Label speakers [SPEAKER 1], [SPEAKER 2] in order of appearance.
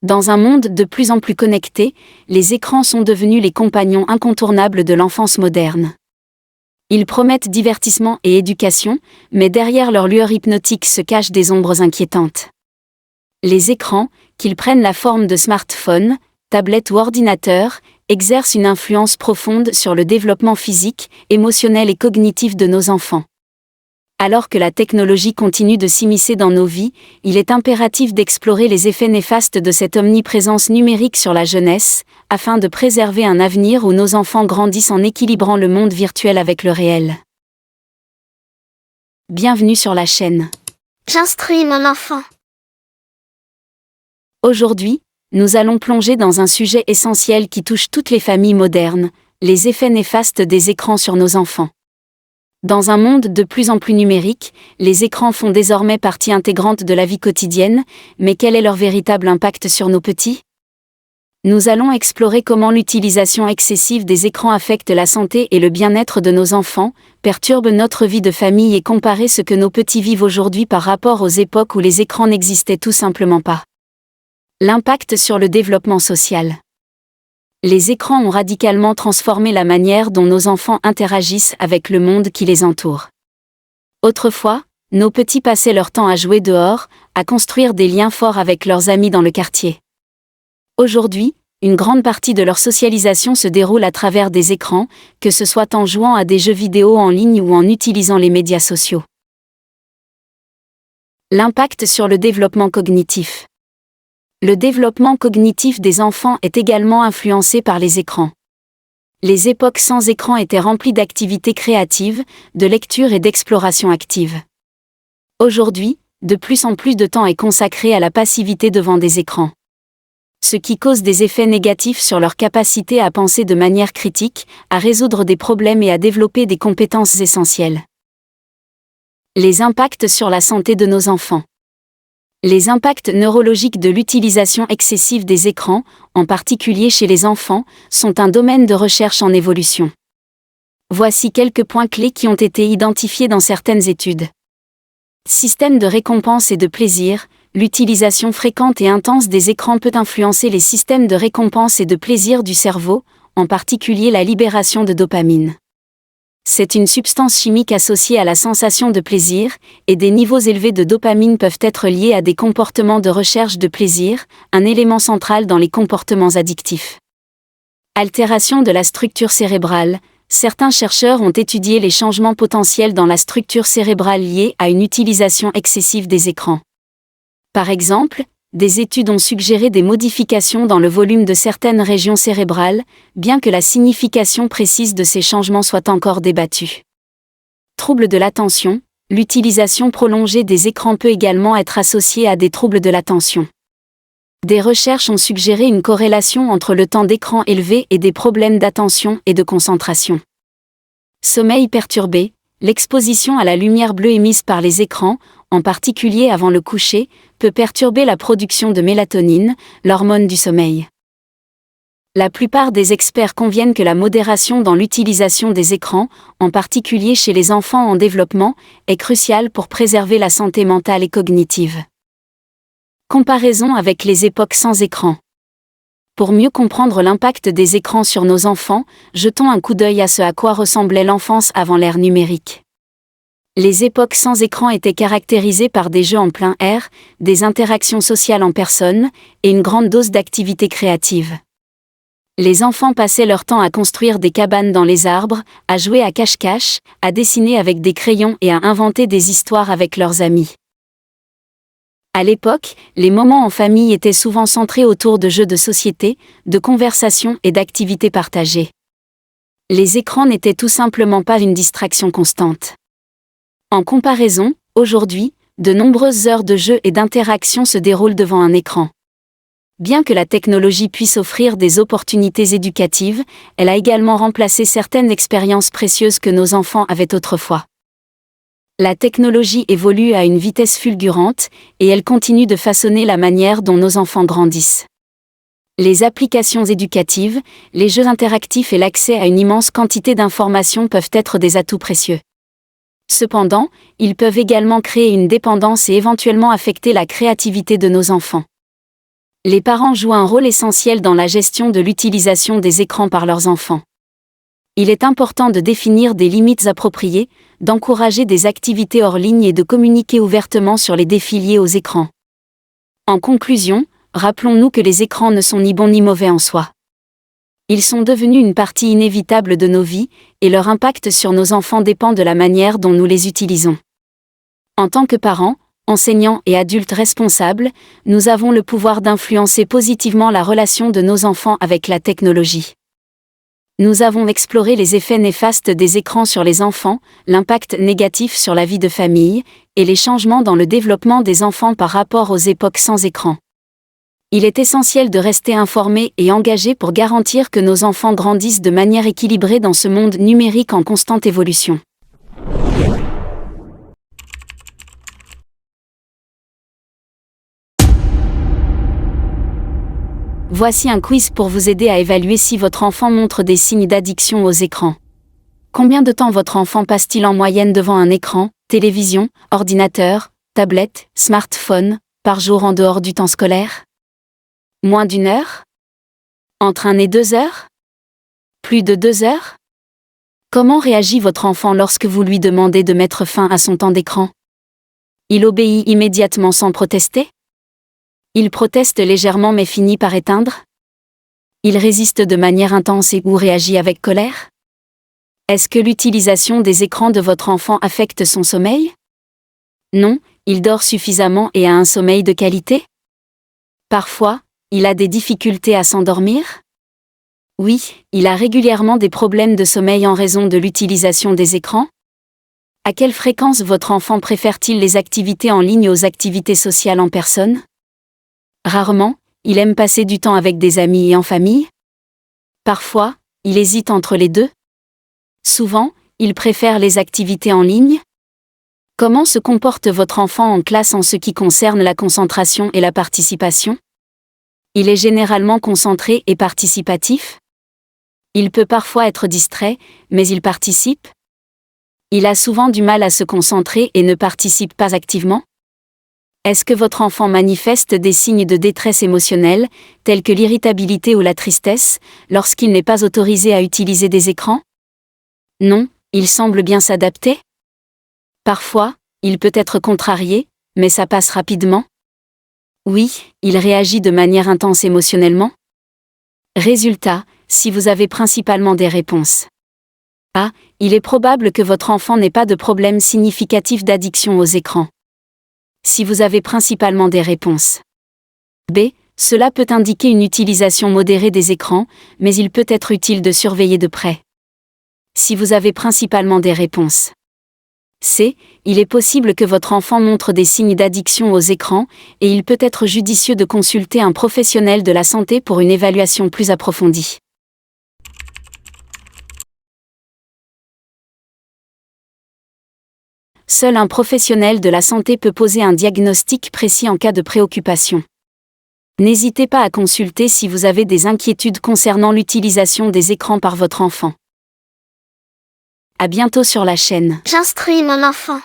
[SPEAKER 1] Dans un monde de plus en plus connecté, les écrans sont devenus les compagnons incontournables de l'enfance moderne. Ils promettent divertissement et éducation, mais derrière leur lueur hypnotique se cachent des ombres inquiétantes. Les écrans, qu'ils prennent la forme de smartphones, tablettes ou ordinateurs, exercent une influence profonde sur le développement physique, émotionnel et cognitif de nos enfants. Alors que la technologie continue de s'immiscer dans nos vies, il est impératif d'explorer les effets néfastes de cette omniprésence numérique sur la jeunesse, afin de préserver un avenir où nos enfants grandissent en équilibrant le monde virtuel avec le réel. Bienvenue sur la chaîne.
[SPEAKER 2] J'instruis mon enfant.
[SPEAKER 1] Aujourd'hui, nous allons plonger dans un sujet essentiel qui touche toutes les familles modernes, les effets néfastes des écrans sur nos enfants. Dans un monde de plus en plus numérique, les écrans font désormais partie intégrante de la vie quotidienne, mais quel est leur véritable impact sur nos petits ? Nous allons explorer comment l'utilisation excessive des écrans affecte la santé et le bien-être de nos enfants, perturbe notre vie de famille et comparer ce que nos petits vivent aujourd'hui par rapport aux époques où les écrans n'existaient tout simplement pas. L'impact sur le développement social. Les écrans ont radicalement transformé la manière dont nos enfants interagissent avec le monde qui les entoure. Autrefois, nos petits passaient leur temps à jouer dehors, à construire des liens forts avec leurs amis dans le quartier. Aujourd'hui, une grande partie de leur socialisation se déroule à travers des écrans, que ce soit en jouant à des jeux vidéo en ligne ou en utilisant les médias sociaux. L'impact sur le développement cognitif. Le développement cognitif des enfants est également influencé par les écrans. Les époques sans écran étaient remplies d'activités créatives, de lecture et d'exploration active. Aujourd'hui, de plus en plus de temps est consacré à la passivité devant des écrans. Ce qui cause des effets négatifs sur leur capacité à penser de manière critique, à résoudre des problèmes et à développer des compétences essentielles. Les impacts sur la santé de nos enfants. Les impacts neurologiques de l'utilisation excessive des écrans, en particulier chez les enfants, sont un domaine de recherche en évolution. Voici quelques points clés qui ont été identifiés dans certaines études. Système de récompense et de plaisir. L'utilisation fréquente et intense des écrans peut influencer les systèmes de récompense et de plaisir du cerveau, en particulier la libération de dopamine. C'est une substance chimique associée à la sensation de plaisir, et des niveaux élevés de dopamine peuvent être liés à des comportements de recherche de plaisir, un élément central dans les comportements addictifs. Altération de la structure cérébrale. Certains chercheurs ont étudié les changements potentiels dans la structure cérébrale liés à une utilisation excessive des écrans. Par exemple, des études ont suggéré des modifications dans le volume de certaines régions cérébrales, bien que la signification précise de ces changements soit encore débattue. Troubles de l'attention. L'utilisation prolongée des écrans peut également être associée à des troubles de l'attention. Des recherches ont suggéré une corrélation entre le temps d'écran élevé et des problèmes d'attention et de concentration. Sommeil perturbé. L'exposition à la lumière bleue émise par les écrans, en particulier avant le coucher, peut perturber la production de mélatonine, l'hormone du sommeil. La plupart des experts conviennent que la modération dans l'utilisation des écrans, en particulier chez les enfants en développement, est cruciale pour préserver la santé mentale et cognitive. Comparaison avec les époques sans écran. Pour mieux comprendre l'impact des écrans sur nos enfants, jetons un coup d'œil à ce à quoi ressemblait l'enfance avant l'ère numérique. Les époques sans écran étaient caractérisées par des jeux en plein air, des interactions sociales en personne, et une grande dose d'activité créative. Les enfants passaient leur temps à construire des cabanes dans les arbres, à jouer à cache-cache, à dessiner avec des crayons et à inventer des histoires avec leurs amis. À l'époque, les moments en famille étaient souvent centrés autour de jeux de société, de conversations et d'activités partagées. Les écrans n'étaient tout simplement pas une distraction constante. En comparaison, aujourd'hui, de nombreuses heures de jeu et d'interaction se déroulent devant un écran. Bien que la technologie puisse offrir des opportunités éducatives, elle a également remplacé certaines expériences précieuses que nos enfants avaient autrefois. La technologie évolue à une vitesse fulgurante, et elle continue de façonner la manière dont nos enfants grandissent. Les applications éducatives, les jeux interactifs et l'accès à une immense quantité d'informations peuvent être des atouts précieux. Cependant, ils peuvent également créer une dépendance et éventuellement affecter la créativité de nos enfants. Les parents jouent un rôle essentiel dans la gestion de l'utilisation des écrans par leurs enfants. Il est important de définir des limites appropriées, d'encourager des activités hors ligne et de communiquer ouvertement sur les défis liés aux écrans. En conclusion, rappelons-nous que les écrans ne sont ni bons ni mauvais en soi. Ils sont devenus une partie inévitable de nos vies, et leur impact sur nos enfants dépend de la manière dont nous les utilisons. En tant que parents, enseignants et adultes responsables, nous avons le pouvoir d'influencer positivement la relation de nos enfants avec la technologie. Nous avons exploré les effets néfastes des écrans sur les enfants, l'impact négatif sur la vie de famille, et les changements dans le développement des enfants par rapport aux époques sans écran. Il est essentiel de rester informés et engagés pour garantir que nos enfants grandissent de manière équilibrée dans ce monde numérique en constante évolution. Voici un quiz pour vous aider à évaluer si votre enfant montre des signes d'addiction aux écrans. Combien de temps votre enfant passe-t-il en moyenne devant un écran, télévision, ordinateur, tablette, smartphone, par jour en dehors du temps scolaire? Moins d'1 heure? Entre 1 et 2 heures? Plus de 2 heures? Comment réagit votre enfant lorsque vous lui demandez de mettre fin à son temps d'écran? Il obéit immédiatement sans protester? Il proteste légèrement mais finit par éteindre? Il résiste de manière intense et ou réagit avec colère? Est-ce que l'utilisation des écrans de votre enfant affecte son sommeil? Non, il dort suffisamment et a un sommeil de qualité? Parfois, il a des difficultés à s'endormir? Oui, il a régulièrement des problèmes de sommeil en raison de l'utilisation des écrans? À quelle fréquence votre enfant préfère-t-il les activités en ligne aux activités sociales en personne? Rarement, il aime passer du temps avec des amis et en famille? Parfois, il hésite entre les deux? Souvent, il préfère les activités en ligne? Comment se comporte votre enfant en classe en ce qui concerne la concentration et la participation? Il est généralement concentré et participatif? Il peut parfois être distrait, mais il participe? Il a souvent du mal à se concentrer et ne participe pas activement? Est-ce que votre enfant manifeste des signes de détresse émotionnelle, tels que l'irritabilité ou la tristesse, lorsqu'il n'est pas autorisé à utiliser des écrans? Non, il semble bien s'adapter? Parfois, il peut être contrarié, mais ça passe rapidement? Oui, il réagit de manière intense émotionnellement? Résultat, si vous avez principalement des réponses A, il est probable que votre enfant n'ait pas de problème significatif d'addiction aux écrans. Si vous avez principalement des réponses B, cela peut indiquer une utilisation modérée des écrans, mais il peut être utile de surveiller de près. Si vous avez principalement des réponses C, il est possible que votre enfant montre des signes d'addiction aux écrans, et il peut être judicieux de consulter un professionnel de la santé pour une évaluation plus approfondie. Seul un professionnel de la santé peut poser un diagnostic précis en cas de préoccupation. N'hésitez pas à consulter si vous avez des inquiétudes concernant l'utilisation des écrans par votre enfant. À bientôt sur la chaîne.
[SPEAKER 2] J'instruis mon enfant.